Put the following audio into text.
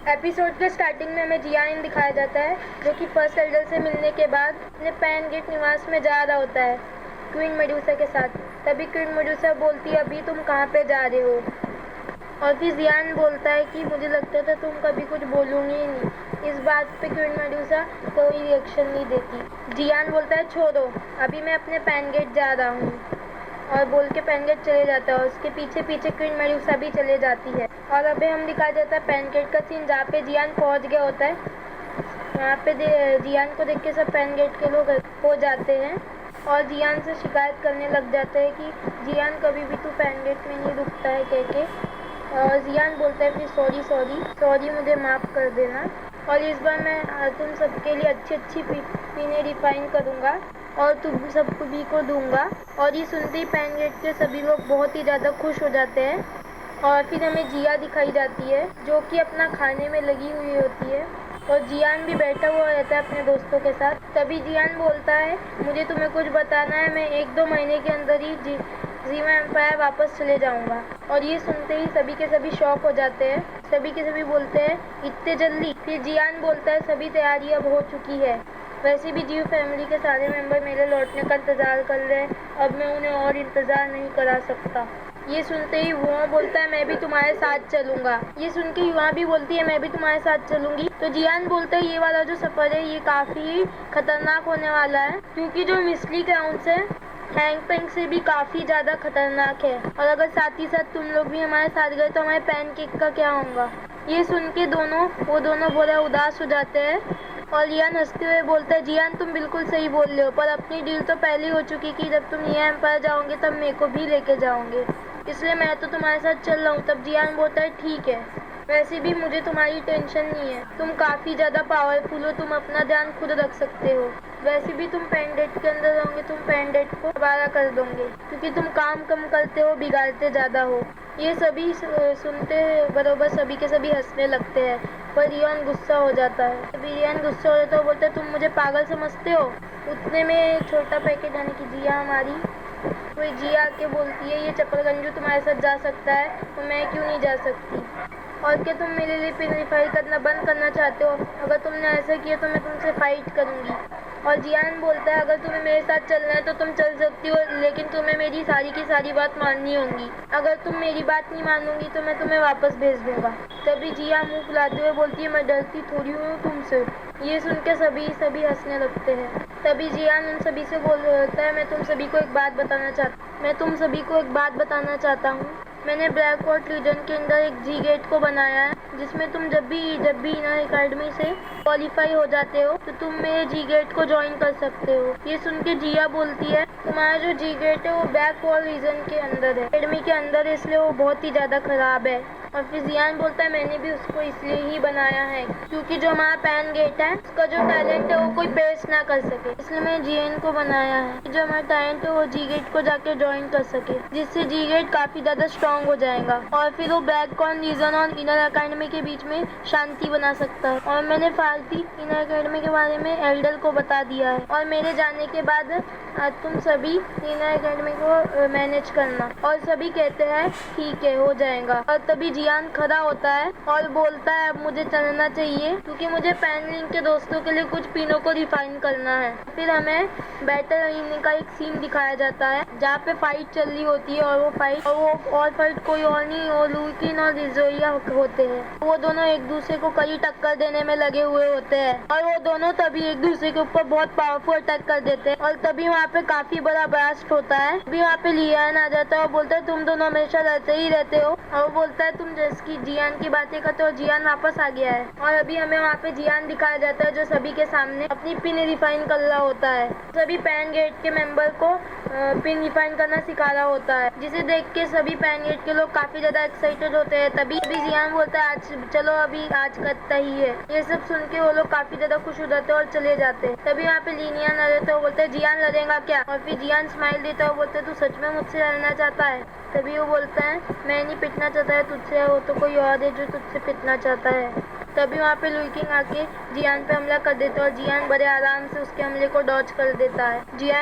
Episode के starting में हमें जियान दिखाया जाता है जो कि फर्स्ट एल्डर से मिलने के बाद अपने पैनगेट निवास में जा रहा होता है क्वीन मेडुसा के साथ। तभी क्वीन मेडुसा बोलती है अभी तुम कहाँ पे जा रहे हो, और फिर जियान बोलता है कि मुझे लगता था तुम कभी कुछ बोलोगी ही नहीं। इस बात पे क्वीन मेडुसा कोई रिएक्शन नहीं देती। जियान बोलता है छोड़ो अभी मैं अपने पैनगेट जा रहा हूँ, और बोल के पैनगेट चले जाता है और उसके पीछे पीछे क्वीन मेडुसा भी चले जाती है। और अभी हम दिखाया जाता है पैनगेट का सीन जहाँ पे जियान पहुँच गया होता है। यहाँ पे जियान को देख के सब पैनगेट के लोग हो जाते हैं और जियान से शिकायत करने लग जाते हैं कि जियान कभी भी तू पैनगेट में नहीं रुकता है कह के। और जियान बोलता है फिर सॉरी मुझे माफ़ कर देना, और इस बार मैं तुम सबके लिए अच्छी पीने रिफाइन करूँगा और तुम सबको भी को दूंगा। और ये सुनते ही पैनगेट के सभी लोग बहुत ही ज़्यादा खुश हो जाते हैं। और फिर हमें जिया दिखाई जाती है जो कि अपना खाने में लगी हुई होती है, और जियान भी बैठा हुआ रहता है अपने दोस्तों के साथ। तभी जियान बोलता है मुझे तुम्हें कुछ बताना है, मैं 1-2 महीने के अंदर ही जीवा एम्पायर वापस चले जाऊंगा। और ये सुनते ही सभी के सभी शॉक हो जाते हैं, सभी के सभी बोलते हैं इतने जल्दी। फिर जियान बोलता है सभी तैयारी अब हो चुकी है, वैसे भी जीव फैमिली के सारे मेंबर मेरे लौटने का इंतज़ार कर रहे हैं, अब मैं उन्हें और इंतज़ार नहीं करा सकता। ये सुनते ही युवा बोलता है मैं भी तुम्हारे साथ चलूंगा। ये सुन के युवा भी बोलती है मैं भी तुम्हारे साथ चलूंगी। तो जियान बोलता है ये वाला जो सफ़र है ये काफ़ी खतरनाक होने वाला है, क्योंकि जो मिस्ली ग्राउंड है हैंगपेंग से भी काफ़ी ज़्यादा खतरनाक है, और अगर साथ ही साथ तुम लोग भी हमारे साथ गए तो हमारे पैनकेक का क्या होगा। ये सुन के वो दोनों बड़ा उदास हो जाते हैं, और जियान हंसते हुए बोलता है जियान तुम बिल्कुल सही बोल रहे हो, पर अपनी डील तो पहले ही हो चुकी कि जब तुम ये एम्पायर जाओगे तब मेरे को भी लेके जाओगे, इसलिए मैं तो तुम्हारे साथ चल रहा हूँ। तब जियान बोलता है ठीक है, वैसे भी मुझे तुम्हारी टेंशन नहीं है, तुम काफ़ी ज़्यादा पावरफुल हो, तुम अपना ध्यान खुद रख सकते हो। वैसे भी तुम पैनगेट के अंदर रहोगे, तुम पैनगेट को दोबारा कर दोगे, क्योंकि तुम काम कम करते हो बिगाड़ते ज़्यादा हो। ये सभी सुनते बरोबर सभी के सभी हंसने लगते हैं, पर रियान गुस्सा हो जाता है। तभी रियान गुस्सा हो जाता है, वो बोलता है तुम मुझे पागल समझते हो। उतने में एक छोटा पैकेट यानी कि जिया हमारी कोई जिया आके बोलती है ये चप्पलगंजू तुम्हारे साथ जा सकता है तो मैं क्यों नहीं जा सकती, और क्या तुम मेरे लिए पिन करना बंद करना चाहते हो, अगर तुमने ऐसा किया तो मैं तुमसे फाइट करूँगी। और जियान बोलता है अगर तुम्हें मेरे साथ चलना है तो तुम चल सकती हो, लेकिन तुम्हें मेरी सारी की सारी बात माननी होगी, अगर तुम मेरी बात नहीं मानोगी तो मैं तुम्हें वापस भेज दूंगा। तभी जिया मुंह फुलाते हुए बोलती है मैं डरती थोड़ी हूँ तुमसे। ये सुन के सभी हंसने लगते हैं। तभी जियान उन सभी से बोलता है मैं तुम सभी को एक बात बताना चाहता हूँ। मैंने ब्लैक वॉट रीजन के अंदर एक जी गेट को बनाया है, जिसमें तुम जब भी इनर एकेडमी से क्वालिफाई हो जाते हो तो तुम मेरे जी गेट को ज्वाइन कर सकते हो। ये सुन के जिया बोलती है तुम्हारा जो जी गेट है वो ब्लैक वॉल रीजन के अंदर है, एकेडमी के अंदर है, इसलिए वो बहुत ही ज़्यादा ख़राब है। और फिर जियान बोलता है मैंने भी उसको इसलिए ही बनाया है क्योंकि जो हमारा पैन गेट है उसका जो टैलेंट है वो कोई पेश ना कर सके, इसलिए मैंने जीएन को बनाया है जो हमारा टैलेंट है वो जी गेट को जाके ज्वाइन कर सके, जिससे जी गेट काफ़ी ज़्यादा स्ट्रॉन्ग हो जाएगा और फिर वो ब्लैक कॉर्न रीजन और इनर एकेडमी के बीच में शांति बना सकता है। और मैंने फालती इनर एकेडमी के बारे में एल्डर को बता दिया है, और मेरे जाने के बाद तुम सभी इनर एकेडमी को मैनेज करना। और सभी कहते हैं ठीक है हो जाएगा। और तभी जियान खड़ा होता है और बोलता है अब मुझे चलना चाहिए क्योंकि मुझे पैनलिंग के दोस्तों के लिए कुछ पिनों को रिफाइन करना है। फिर हमें बैटल अरेना का एक सीन दिखाया जाता है जहाँ पे फाइट चल रही होती है, और वो फाइट कोई और नहीं और लुकिन और रिजोया होते हैं। वो दोनों एक दूसरे को कई टक्कर देने में लगे हुए होते हैं, और वो दोनों तभी एक दूसरे के ऊपर बहुत पावरफुल अटैक कर देते हैं, और तभी वहाँ पे काफी बड़ा ब्लास्ट होता है। अभी वहाँ पे लियान आ जाता है और बोलता है तुम दोनों हमेशा रहते ही रहते हो, और वो बोलता है तुम जिसकी जियान की बातें करते हो जियान वापस आ गया है। और अभी हमें वहाँ पे जियान दिखाया जाता है जो सभी के सामने अपनी पिन रिफाइन कर रहा होता है, सभी पैन गेट के मेंबर को पिन रिफाइन करना सिखा रहा होता है, जिसे देख के सभी पैन गेट के लोग काफी ज्यादा एक्साइटेड होते हैं। तभी जियान बोलता है आज चलो अभी आज करता ही है। ये सब सुन के वो लोग काफी ज्यादा खुश हो जाते हैं और चले जाते हैं। तभी वहाँ पे लिनियन आ जाता है, वो बोलता है जियान लड़ेगा क्या, और फिर जियान स्माइल देता है, वो बोलता है तू सच में मुझसे लड़ना चाहता है। तभी वो बोलता है मैं नहीं पिटना चाहता है तुझसे, वो तो कोई और है जो तुझसे पिटना चाहता है। तभी वहाँ पे लुई किंग आके जियान पे हमला कर देता है और जियान बड़े आराम से उसके हमले को डॉज कर देता है। जियान